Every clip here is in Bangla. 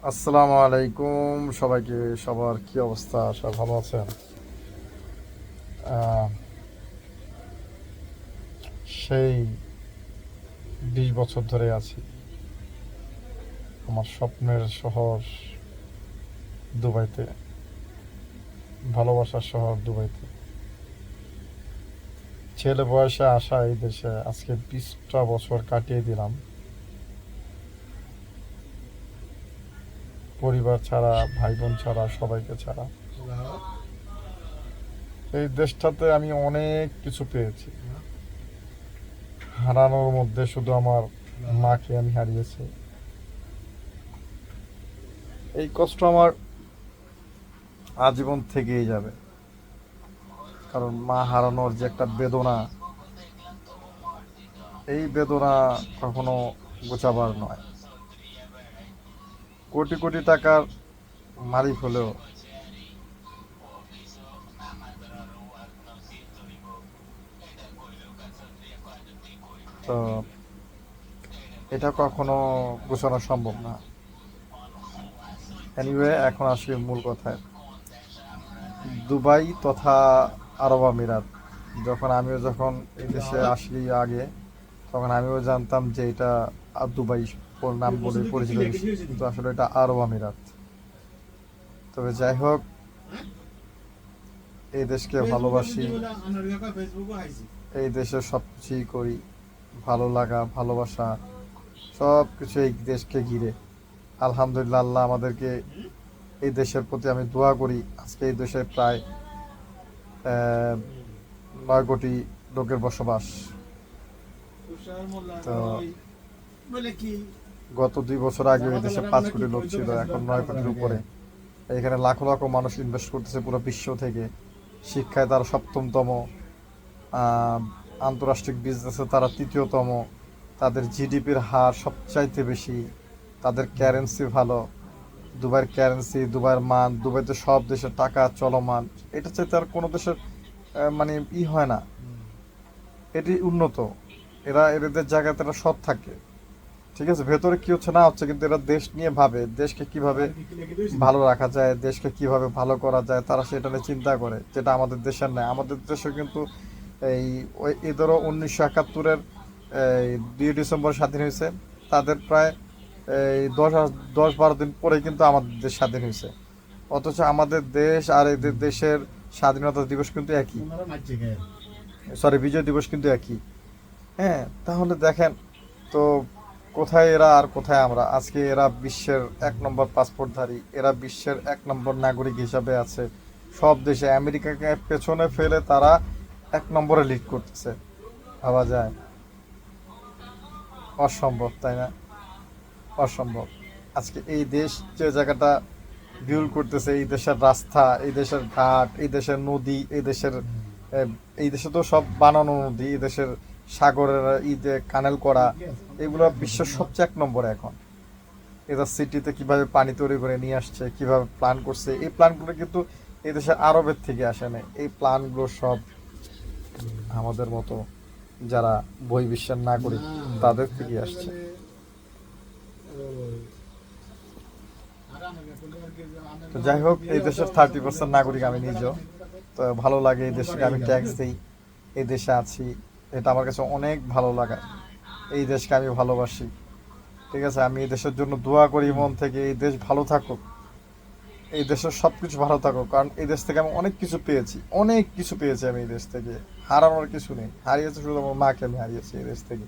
আসসালামু আলাইকুম সবাইকে। সবার কি অবস্থা? সব ভালো আছেন? আহ, সেই 20 বছর ধরে আছি আমার স্বপ্নের শহর দুবাইতে, ভালোবাসার শহর দুবাইতে। ছেলে বয়সে আসা এই দেশে আজকে 20টা বছর কাটিয়ে দিলাম পরিবার ছাড়া, ভাই বোন ছাড়া, সবাইকে ছাড়া। এই দেশটাতে আমি অনেক কিছু পেয়েছি। হারানোর মধ্যে শুধু আমার মাকে আমি হারিয়েছি। এই কষ্ট আমার আজীবন থেকেই যাবে, কারণ মা হারানোর যে একটা বেদনা, এই বেদনা কখনো গোছাবার নয়। কোটি কোটি টাকার মালিক হলেও তো এটা কখনো গোছানো সম্ভব না। এনিওয়ে, এখন আসি মূল কথায়। দুবাই তথা আরব আমিরাত, যখন এই দেশে আসি আগে, তখন আমিও জানতাম যে এটা দুবাই নাম বলে পরিচিত, কিন্তু আসলে এটা আরব আমিরাত। তবে যাই হোক, এই দেশকে ভালোবাসি, এই দেশে সব কিছুই করি। ভালো লাগা, ভালোবাসা, সব কিছু এই দেশকে ঘিরে। আলহামদুলিল্লাহ, আল্লাহ আমাদেরকে, এই দেশের প্রতি আমি দোয়া করি। আজকে এই দেশে প্রায় 9 কোটি লোকের বসবাস। তো গত 2 বছর আগে এই দেশে 5 কোটি লোক ছিল, এখন 9 কোটির উপরে। এখানে লাখো লাখো মানুষ ইনভেস্ট করতেছে পুরো বিশ্ব থেকে। শিক্ষায় তারা সপ্তমতম, আহ, আন্তর্জাতিক বিজনেসে তারা তৃতীয়তম। তাদের জিডিপির হার সবচাইতে বেশি, তাদের কারেন্সি ভালো। দুবাইয়ের কারেন্সি, দুবাইয়ের মান, দুবাইতে সব দেশের টাকা চলমান, এটা চাইতে আর কোনো দেশের মানে হয় না। এটি উন্নত। এদের জায়গায় তারা সৎ থাকে। ঠিক আছে, ভেতরে কি হচ্ছে না হচ্ছে, কিন্তু এরা দেশ নিয়ে ভাবে, দেশকে কিভাবে ভালো রাখা যায়, দেশকে কিভাবে ভালো করা যায়, তারা সেটা নিয়ে চিন্তা করে, যেটা আমাদের দেশের নেই। আমাদের দেশে কিন্তু এই এদেরও 1971-এর 2 ডিসেম্বর স্বাধীন হয়েছে। তাদের প্রায় এই 10-12 দিন পরে কিন্তু আমাদের দেশ স্বাধীন হয়েছে। অথচ আমাদের দেশ আর এদের দেশের স্বাধীনতা দিবস কিন্তু একই, সরি, বিজয় দিবস কিন্তু একই। হ্যাঁ, তাহলে দেখেন তো, কোথায় এরা আর কোথায় আমরা? আজকে এরা বিশ্বের 1 নম্বর পাসপোর্টধারী, এরা বিশ্বের 1 নম্বর নাগরিক হিসাবে আছে সব দেশে। আমেরিকাকে পেছনে ফেলে তারা 1 নম্বরে লিড করতেছে। ভাবা যায়? অসম্ভব, তাই না? অসম্ভব। আজকে এই দেশ যে জায়গাটা বিউল করতেছে, এই দেশের রাস্তা, এই দেশের ঘাট, এই দেশের নদী, এই দেশে তো সব বানানো নদী, এই দেশের সাগরের এই যে কানেল করা, এগুলো বিশ্বের সবচেয়ে 1 নম্বরে এখন। এদের সিটিতে কিভাবে পানি তৈরি করে নিয়ে আসছে, কিভাবে প্ল্যান করছে, এই প্ল্যানগুলো কিন্তু এই দেশের আরবের থেকে আসে না। এই প্ল্যানগুলো সব আমাদের মতো যারা বহির্বিশ্বের নাগরিক, তাদের থেকে আসছে। তো যাই হোক, এই দেশের 30% নাগরিক আমি নিজেও। তো ভালো লাগে এই দেশকে, আমি ট্যাক্স দিই, এই দেশে আছি, এটা আমার কাছে অনেক ভালো লাগা। এই দেশকে আমি ভালোবাসি। ঠিক আছে, আমি এই দেশের জন্য দোয়া করি মন থেকে, এই দেশ ভালো থাকুক, এই দেশের সব কিছু ভালো থাকুক। কারণ এই দেশ থেকে আমি অনেক কিছু পেয়েছি, অনেক কিছু পেয়েছি আমি এই দেশ থেকে। হারানোর কিছু নেই, হারিয়েছি শুধু আমার মাকে আমি হারিয়েছি এই দেশ থেকে।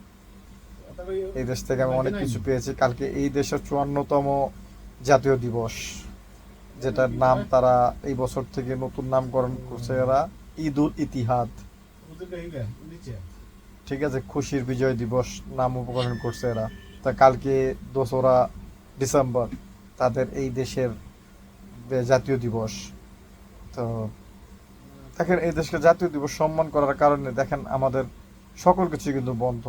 এই দেশ থেকে আমি অনেক কিছু পেয়েছি। কালকে এই দেশের 54তম জাতীয় দিবস, যেটার নাম তারা এই বছর থেকে নতুন নামকরণ করছে এরা, ঈদ উল ইতিহাদ। ঠিক আছে, খুশির বিজয় দিবস নাম উপকরণ করছে এরা। তা কালকে 2রা ডিসেম্বর তাদের এই দেশের জাতীয় দিবস। তো দেখেন, এই দেশকে জাতীয় দিবস সম্মান করার কারণে দেখেন আমাদের সকল কিছু কিন্তু বন্ধ।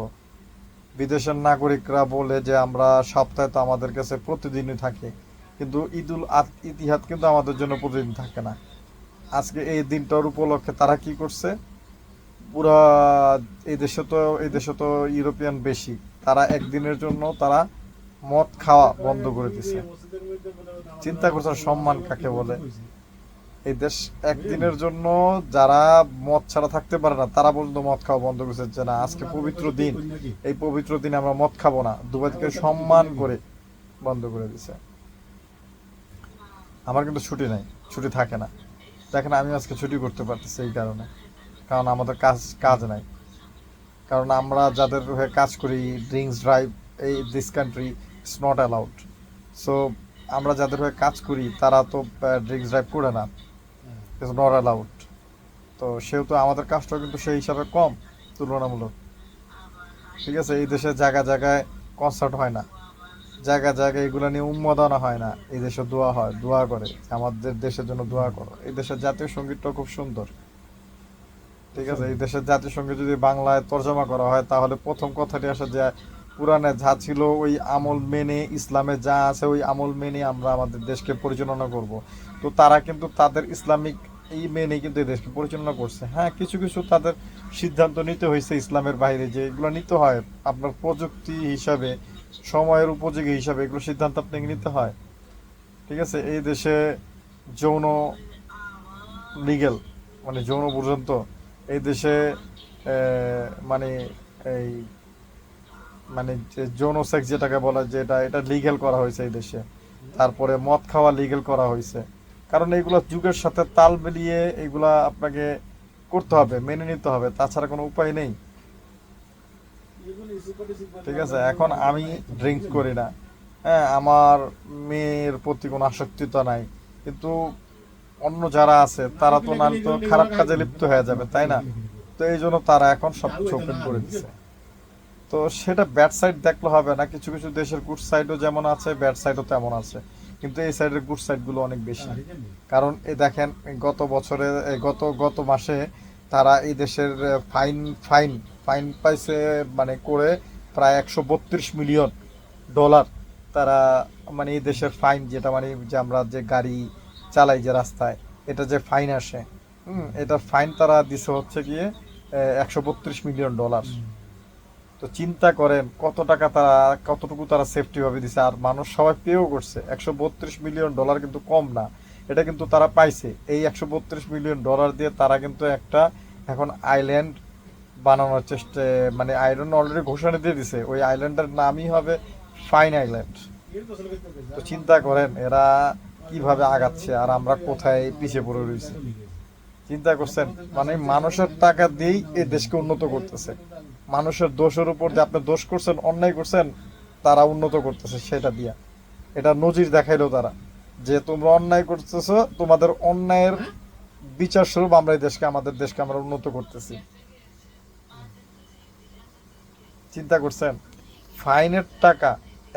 বিদেশের নাগরিকরা বলে যে আমরা সপ্তাহে তো আমাদের কাছে প্রতিদিনই থাকে, কিন্তু ইতিহাদ কিন্তু আমাদের জন্য প্রতিদিন থাকে না। আজকে এই দিনটার উপলক্ষে তারা কি করছে, পুরা এই দেশে তো ইউরোপিয়ান বেশি, তারা একদিনের জন্য তারা মদ খাওয়া বন্ধ করে দিছে। চিন্তা করছেন সম্মান কাকে বলে? এই দেশ একদিনের জন্য যারা মদ ছাড়া থাকতে পারে না তারা পর্যন্ত মদ খাওয়া বন্ধ করেছে, যে না আজকে পবিত্র দিন, এই পবিত্র দিনে আমরা মদ খাবো না, দুবাই থেকে সম্মান করে বন্ধ করে দিছে। আমার কিন্তু ছুটি নাই, ছুটি থাকে না। দেখেন আমি আজকে ছুটি করতে পারতেছি এই কারণে, কারণ আমাদের কাজ নাই। কারণ আমরা যাদের হয়ে কাজ করি, ড্রিঙ্কস ড্রাইভ এই this country it's not allowed. So আমরা যাদের হয়ে কাজ করি তারা তো ড্রিঙ্কস ড্রাইভ করে না, ইটস নট অ্যালাউড। তো সেহেতু আমাদের কাজটাও কিন্তু সেই হিসাবে কম তুলনামূলক। ঠিক আছে, এই দেশে জায়গায় জায়গায় কনসার্ট হয় না, জায়গায় জায়গায় এগুলো নিয়ে উন্মাদনা হয় না। এই দেশে দোয়া হয়, দোয়া করে আমাদের দেশের জন্য দোয়া করো। এই দেশের জাতীয় সঙ্গীতটাও খুব সুন্দর। ঠিক আছে, এই দেশের জাতীয় সঙ্গীত যদি বাংলায় তর্জমা করা হয় তাহলে প্রথম কথাটি আসে যে পুরাণে যা ছিল ওই আমল মেনে, ইসলামে যা আছে ওই আমল মেনে আমরা আমাদের দেশকে পরিচালনা করব। তো তারা কিন্তু তাদের ইসলামিক এই মেনে কিন্তু এই দেশকে পরিচালনা করছে। হ্যাঁ, কিছু কিছু তাদের সিদ্ধান্ত নিতে হয়েছে ইসলামের বাইরে, যে এগুলো নিতে হয় আপনার প্রযুক্তি হিসাবে, সময়ের উপযোগী হিসাবে এগুলো সিদ্ধান্ত আপনাকে নিতে হয়। ঠিক আছে, এই দেশে যৌন লিগেল, মানে যৌন পর্যন্ত এই দেশে মানে এই মানে যে যৌন সেক্স যেটাকে বলা, যেটা এটা লিগেল করা হয়েছে এই দেশে। তারপরে মদ খাওয়া লিগেল করা হয়েছে, কারণ এইগুলো যুগের সাথে তাল মিলিয়ে এগুলা আপনাকে করতে হবে, মেনে নিতে হবে, তাছাড়া কোনো উপায় নেই। ঠিক আছে, এখন আমি ড্রিঙ্কস করি না, হ্যাঁ, আমার মেয়ের প্রতি কোনো আসক্তিতা নাই, কিন্তু অন্য যারা আছে তারা তো না তো খারাপ কাজে লিপ্ত হয়ে যাবে, তাই না? তো এই জন্য তারা এখন সবকিছু ওপেন করে দিচ্ছে। তো সেটা ব্যাড সাইড দেখলে হবে না, কিছু কিছু দেশের গুড সাইডও যেমন আছে ব্যাড সাইডও তেমন আছে, কিন্তু এই সাইডের গুড সাইডগুলো অনেক বেশি। কারণ এই দেখেন গত বছরে গত গত মাসে তারা এই দেশের ফাইন ফাইন ফাইন পাইছে, মানে করে প্রায় $132 মিলিয়ন। তারা মানে এই দেশের ফাইন, যেটা মানে যে আমরা যে গাড়ি চালাই যে রাস্তায়, এটা যে ফাইন আসে, এটা ফাইন তারা দিছে হচ্ছে গিয়ে $132 মিলিয়ন। তো চিন্তা করেন কত টাকা তারা, কতটুকু তারা সেফটি ভাবে দিছে, আর মানুষ সবাই পেও করছে। $132 মিলিয়ন কিন্তু কম না, এটা কিন্তু তারা পাইছে। এই $132 মিলিয়ন দিয়ে তারা কিন্তু একটা এখন আইল্যান্ড বানানোর চেষ্টা, মানে আইল্যান্ড অলরেডি ঘোষণা দিয়ে দিছে, ওই আইল্যান্ডের নামই হবে ফাইন আইল্যান্ড। তো চিন্তা করেন এরা কিভাবে আগাচ্ছে আর আমরা কোথায় পিছিয়ে পড়ে রয়েছি। চিন্তা করছেন, মানে মানুষের টাকা দিয়েই এই দেশকে উন্নত করতেছে। মানুষের দোষের উপর যে আপনি দোষ করছেন, অন্যায় করছেন, তারা উন্নত করতেছে সেটা দিয়া। এটা নজির দেখাইলো তারা, যে তোমরা অন্যায় করতেছো, তোমাদের অন্যায়ের বিচার স্বরূপ আমরা এই দেশকে, আমাদের দেশকে আমরা উন্নত করতেছি। চিন্তা করছেন, ফাইনের টাকা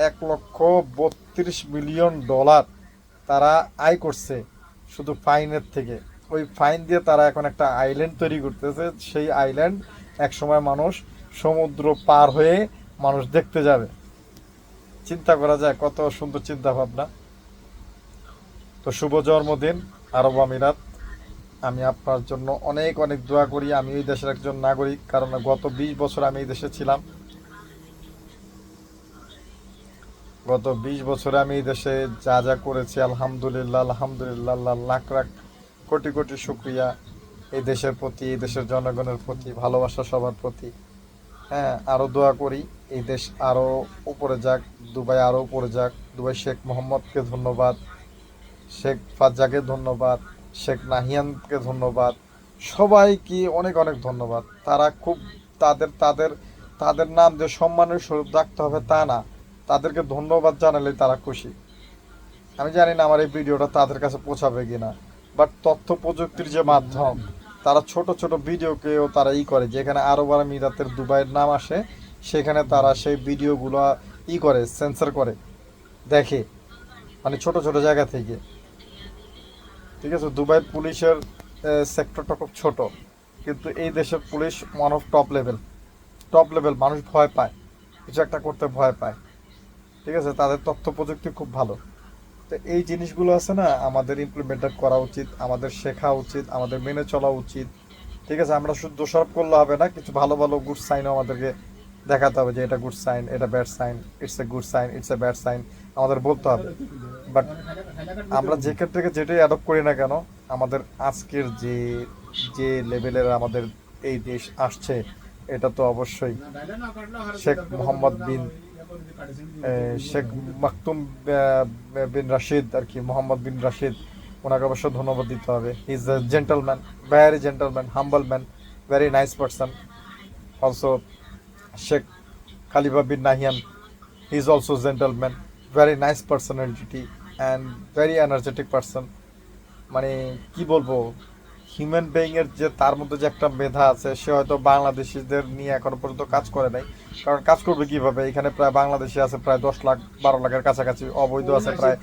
$1,32,000,000 তারা আয় করছে শুধু ফাইনের থেকে। ওই ফাইন দিয়ে তারা এখন একটা আইল্যান্ড তৈরি করতেছে, সেই আইল্যান্ড একসময় মানুষ সমুদ্র পার হয়ে মানুষ দেখতে যাবে। চিন্তা করা যায় কত সুন্দর চিন্তা ভাবনা। তো শুভ জন্মদিন আরব আমিরাত। আমি আপনার জন্য অনেক অনেক দোয়া করি। আমি এই দেশের একজন নাগরিক, কারণ গত 20 বছর আমি এই দেশে ছিলাম। গত 20 বছরে আমি এই দেশে যা যা করেছি, আলহামদুলিল্লাহ আলহামদুলিল্লাহ, আল্লাহ লাখ লাখ কোটি কোটি শুক্রিয়া এই দেশের প্রতি, এই দেশের জনগণের প্রতি, ভালোবাসা সবার প্রতি। হ্যাঁ, আরও দোয়া করি এই দেশ আরও উপরে যাক, দুবাই আরও উপরে যাক। দুবাই শেখ মোহাম্মদকে ধন্যবাদ, শেখ ফাজ্জাকে ধন্যবাদ, শেখ নাহিয়ানকে ধন্যবাদ, সবাইকে অনেক অনেক ধন্যবাদ। তারা খুব তাদের তাদের তাদের নাম যে সম্মানের স্বরূপ রাখতে হবে তা না, তাদেরকে ধন্যবাদ জানালে তারা খুশি। আমি জানি না আমার এই ভিডিওটা তাদের কাছে পৌঁছাবে কিনা, বাট তথ্য প্রযুক্তির যে মাধ্যম, তারা ছোট ছোট ভিডিওকেও তারা করে, যেখানে আরব আমিরাতের দুবাইয়ের নাম আসে, সেখানে তারা সেই ভিডিওগুলো করে, সেন্সর করে দেখে, মানে ছোট ছোট জায়গা থেকে। ঠিক আছে, দুবাইয়ের পুলিশের সেক্টরটা খুব ছোট, কিন্তু এই দেশের police one of top level. মানুষ ভয় পায়, কিছু একটা করতে ভয় পায়। ঠিক আছে, তাদের তথ্য প্রযুক্তি খুব ভালো। তো এই জিনিসগুলো আছে না, আমাদের ইমপ্লিমেন্টেড করা উচিত, আমাদের শেখা উচিত, আমাদের মেনে চলা উচিত। ঠিক আছে, আমরা শুধু দোষারোপ করলে হবে না, কিছু ভালো ভালো গুড সাইনও আমাদেরকে দেখাতে হবে যে এটা গুড সাইন, এটা bad sign, it's a good sign, it's a bad sign, আমাদের বলতে হবে। বাট আমরা যে ক্ষেত্রে যেটাই অ্যাডপ্ট করি না কেন, আমাদের আজকের যে যে লেভেলের আমাদের এই দেশ আসছে, এটা তো অবশ্যই শেখ মোহাম্মদ বিন শেখ মাকতুম বিন রাশিদ আর কি, মোহাম্মদ বিন রাশিদ, ওনাকে অবশ্য ধন্যবাদ দিতে হবে। He is a gentleman, very gentleman, humble man, very nice person. Also Sheikh Khalifa bin Nahyan, he is also gentleman, very nice personality and very energetic person. মানে কি বলবো, হিউম্যান বিইং এর যে তার মধ্যে যে একটা মেধা আছে, সে হয়তো বাংলাদেশিদের নিয়ে এখনো পর্যন্ত কাজ করে নাই। কারণ কাজ করবে কিভাবে, এখানে প্রায় বাংলাদেশি আছে প্রায় 10 লাখ 12 লাখের কাছাকাছি, অবৈধ আছে প্রায়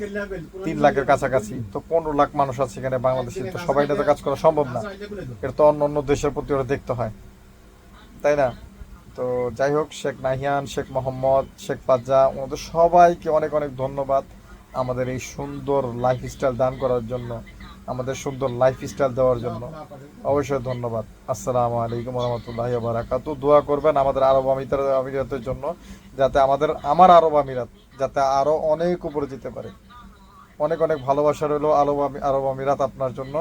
3 লাখের কাছাকাছি, তো 15 লাখ মানুষ আছে এখানে বাংলাদেশি, তো সবাই তো কাজ করা সম্ভব না। এটা তো অন্য অন্য দেশের প্রতি ওরা দেখতে হয়, তাই না? তো যাই হোক, শেখ নাহিয়ান, শেখ মোহাম্মদ, শেখ ফাজ্জা, ওনাদের সবাইকে অনেক অনেক ধন্যবাদ আমাদের এই সুন্দর লাইফস্টাইল দান করার জন্য, আমাদের সুন্দর লাইফস্টাইল দেওয়ার জন্য অবশ্যই ধন্যবাদ। আসসালামু আলাইকুম রহমতুল্লাহি ওয়া বারাকাতুহু। দোয়া করবেন আমাদের আরব আমিরাতের জন্য, যাতে আমার আরব আমিরাত যাতে আরো অনেক উপরে যেতে পারে। অনেক অনেক ভালোবাসা রইলো আরব আমিরাত আপনার জন্য।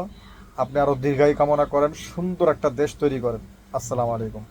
আপনি আরো দীর্ঘায়ু কামনা করেন, সুন্দর একটা দেশ তৈরি করেন। আসসালামু আলাইকুম।